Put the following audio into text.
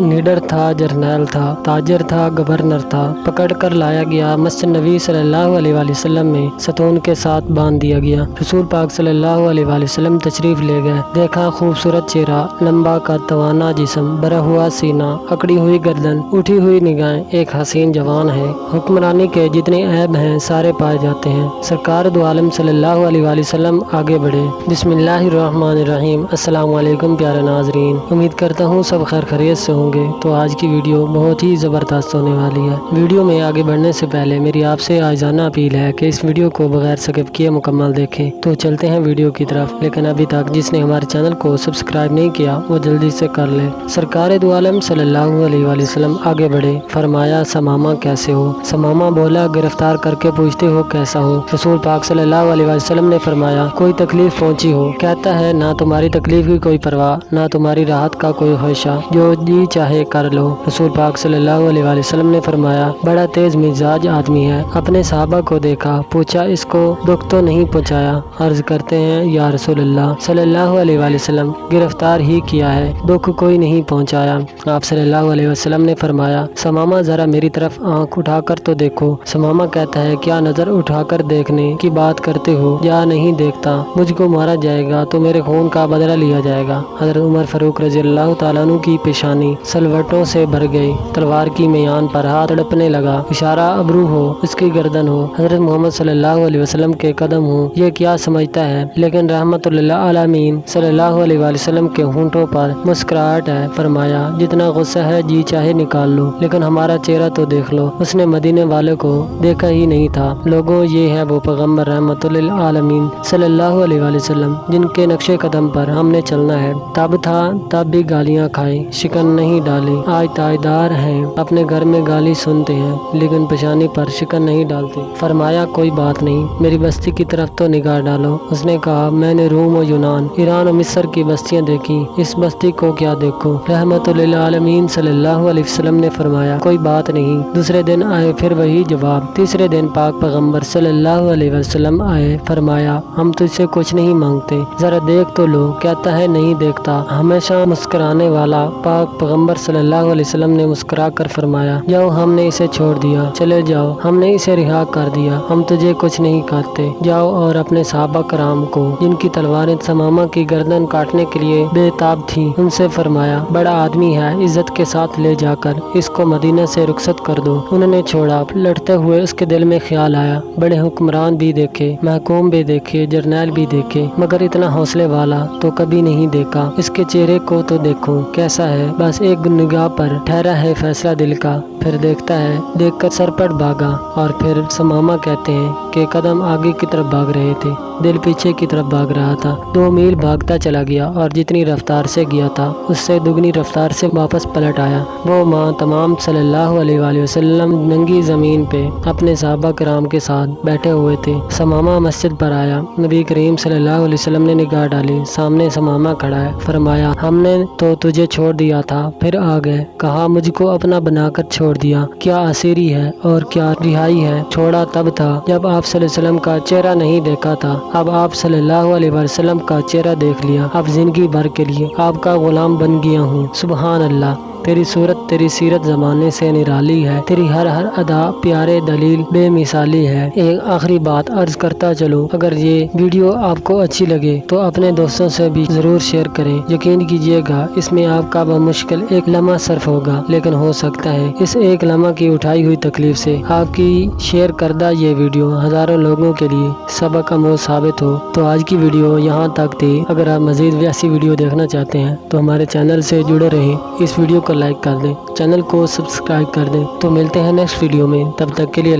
निडर था, जर्नैल था, ताजर था, गवर्नर था। पकड़ कर लाया गया, मस्जिद नबी सल्लल्लाहु अलैहि वसल्लम में सतून के साथ बांध दिया गया। रसूल पाक सल्लल्लाहु अलैहि वसल्लम तशरीफ ले गए। देखा खूबसूरत चेहरा, लंबा का तवाना जिस्म, भरा हुआ सीना, अकड़ी हुई गर्दन, उठी हुई निगाहें, एक हसीन जवान है। हुक्मरानी के जितने ऐब हैं सारे पाए जाते हैं। सरकार दो आलम सल्लल्लाहु अलैहि वसल्लम आगे बढ़े। बिस्मिल्लाहिर्रहमानिर्रहीम। अस्सलाम वालेकुम प्यारे नाजरीन, उम्मीद करता हूँ सब खैर खैरियत से होंगे। तो आज की वीडियो बहुत ही ज़बरदस्त होने वाली है। वीडियो में आगे बढ़ने से पहले मेरी आपसे आजाना अपील है कि इस वीडियो को बगैर स्किप किए मुकम्मल देखें। तो चलते हैं वीडियो की तरफ। लेकिन अभी तक जिसने हमारे चैनल को सब्सक्राइब नहीं किया वो जल्दी से कर ले। सरकार दो आलम सल्लल्लाहु अलैहि वसल्लम आगे बढ़े। फरमाया, समामा कैसे हो? समामा बोला, गिरफ्तार करके पूछते हो कैसा हो? रसूल पाक सल्लल्लाहु अलैहि वसल्लम ने फरमाया, कोई तकलीफ पहुंची हो? कहता है, ना तुम्हारी तकलीफ की कोई परवाह, ना तुम्हारी राहत का कोई ख्वाहिशा, जो जी चाहे कर लो। रसूल पाक सल्लल्लाहु अलैहि वसल्लम ने फरमाया, बड़ा तेज मिजाज आदमी है। अपने सहाबा को देखा, पूछा, इसको दुख तो नहीं पहुंचाया? अर्ज करते हैं, या रसूल अल्लाह सल्लल्लाहु अलैहि वसल्लम, गिरफ्तार ही किया है, दुख कोई नहीं पहुंचाया। आप सल्लल्लाहु अलैहि वसल्लम ने फरमाया, समामा जरा मेरी तरफ आंख उठाकर तो देखो। समामा कहता है, क्या नजर उठाकर देखने की बात करते हो? या नहीं देखता, मुझको मारा जाएगा तो मेरे खून का बदला लिया जाएगा। हज़रत उमर फारूक रज़ी अल्लाह तआला अन्हु की पेशानी सलवटों से भर गई। तलवार की म्यान पर हाथ तड़पने लगा। इशारा अबरू हो, उसकी गर्दन हो, हज़रत मोहम्मद सल्लल्लाहु अलैहि वसल्लम के कदम हो, ये क्या समझता है? लेकिन रहमतुल्लिल आलमीन सल्लल्लाहु अलैहि वसल्लम के होंठों पर मुस्कुराहट है। फरमाया, जितना गुस्सा है जी चाहे निकाल लो, लेकिन हमारा चेहरा तो देख लो। उसने मदीने वाले को देखा ही नहीं था। लोगों, ये है वो पैगम्बर रहमतुल्लिल आलमीन सल्लल्लाहु अलैहि वसल्लम जिनके नक्शे कदम पर हमने चलना है। तब था तब भी गालियाँ खाई, शिकन नहीं डाली। आज ताजदार हैं, अपने घर में गाली सुनते हैं, लेकिन पेशानी पर शिकन नहीं डालते। फरमाया, कोई बात नहीं, मेरी बस्ती की तरफ तो निगाह डालो। उसने कहा, मैंने रूम और यूनान, ईरान और मिस्र की बस्तियाँ देखी, इस बस्ती को क्या देखो? रहमतुल्लिल आलमीन सल्लल्लाहु अलैहि वसल्लम ने फरमाया, कोई बात नहीं। दूसरे दिन आए फिर वही जवाब। तीसरे दिन पाक पैगम्बर सल्लल्लाहु अलैहि वसल्लम आए। फरमाया, हम तुझसे कुछ नहीं मांगते, जरा देख तो लो। कहता है, नहीं देखता। हमेशा मुस्कुराने वाला पाक पैगम्बर सल्लल्लाहु अलैहि वसल्लम ने मुस्कुरा कर फरमाया, जाओ, हमने इसे छोड़ दिया, चले जाओ, हमने इसे रिहा कर दिया, हम तुझे कुछ नहीं कहते। जाओ और अपने सहाबा कराम को, जिनकी तलवारें समामा की गर्दन काटने के लिए बेताब थी, उनसे फरमाया, बड़ा आदमी है, इज्जत के साथ ले जाकर इसको मदीना से रुखसत कर दो। उन्होंने छोड़ा। लड़ते हुए उसके दिल में ख्याल आया, बड़े हुक्मरान भी देखे, महकूम भी देखे, जर्नैल भी देखे, मगर इतना हौसले वाला तो कभी नहीं देखा। इसके चेहरे को तो देखो कैसा है, बस एक निगाह पर ठहरा है फैसला दिल का। फिर देखता है, देखकर सरपट भागा। और फिर समामा कहते हैं कि कदम आगे की तरफ भाग रहे थे, दिल पीछे की तरफ भाग रहा था। 2 मील भागता चला गया और जितनी रफ्तार से गया था उससे दुगनी रफ्तार से वापस पलट आया। वो माँ तमाम सल्लल्लाहु अलैहि वसल्लम नंगी जमीन पे अपने सहाबा कराम के साथ बैठे हुए थे। समामा मस्जिद पर आया। नबी करीम सल्लल्लाहु अलैहि वसल्लम ने निगाह डाली, सामने समामा खड़ा है। फरमाया, हमने तो तुझे छोड़ दिया था, फिर आ गए। कहा, मुझको अपना बनाकर छोड़ दिया, क्या असीरी है और क्या रिहाई है? छोड़ा तब था जब आप सल्लल्लाहु अलैहि वसल्लम का चेहरा नहीं देखा था, अब आप सल्लल्लाहु अलैहि वसल्लम का चेहरा देख लिया। अब जिंदगी भर के लिए आपका गुलाम बन गया हूँ। सुबहान अल्लाह, तेरी सूरत तेरी सीरत ज़माने से निराली है, तेरी हर हर अदा प्यारे दलील बेमिसाली है। एक आखिरी बात अर्ज करता चलो, अगर ये वीडियो आपको अच्छी लगे तो अपने दोस्तों से भी ज़रूर शेयर करें। यकीन कीजिएगा, इसमें आपका बमुश्किल एक लम्हा सर्फ होगा, लेकिन हो सकता है इस एक लम्हा की उठाई हुई तकलीफ से आपकी शेयर करदा ये वीडियो हज़ारों लोगों के लिए सबक आमोज़ साबित हो। तो आज की वीडियो यहाँ तक थी। अगर आप मज़ीद वैसी वीडियो देखना चाहते हैं तो हमारे चैनल से जुड़े रहें। इस वीडियो को लाइक कर दें, चैनल को सब्सक्राइब कर दें। तो मिलते हैं नेक्स्ट वीडियो में, तब तक के लिए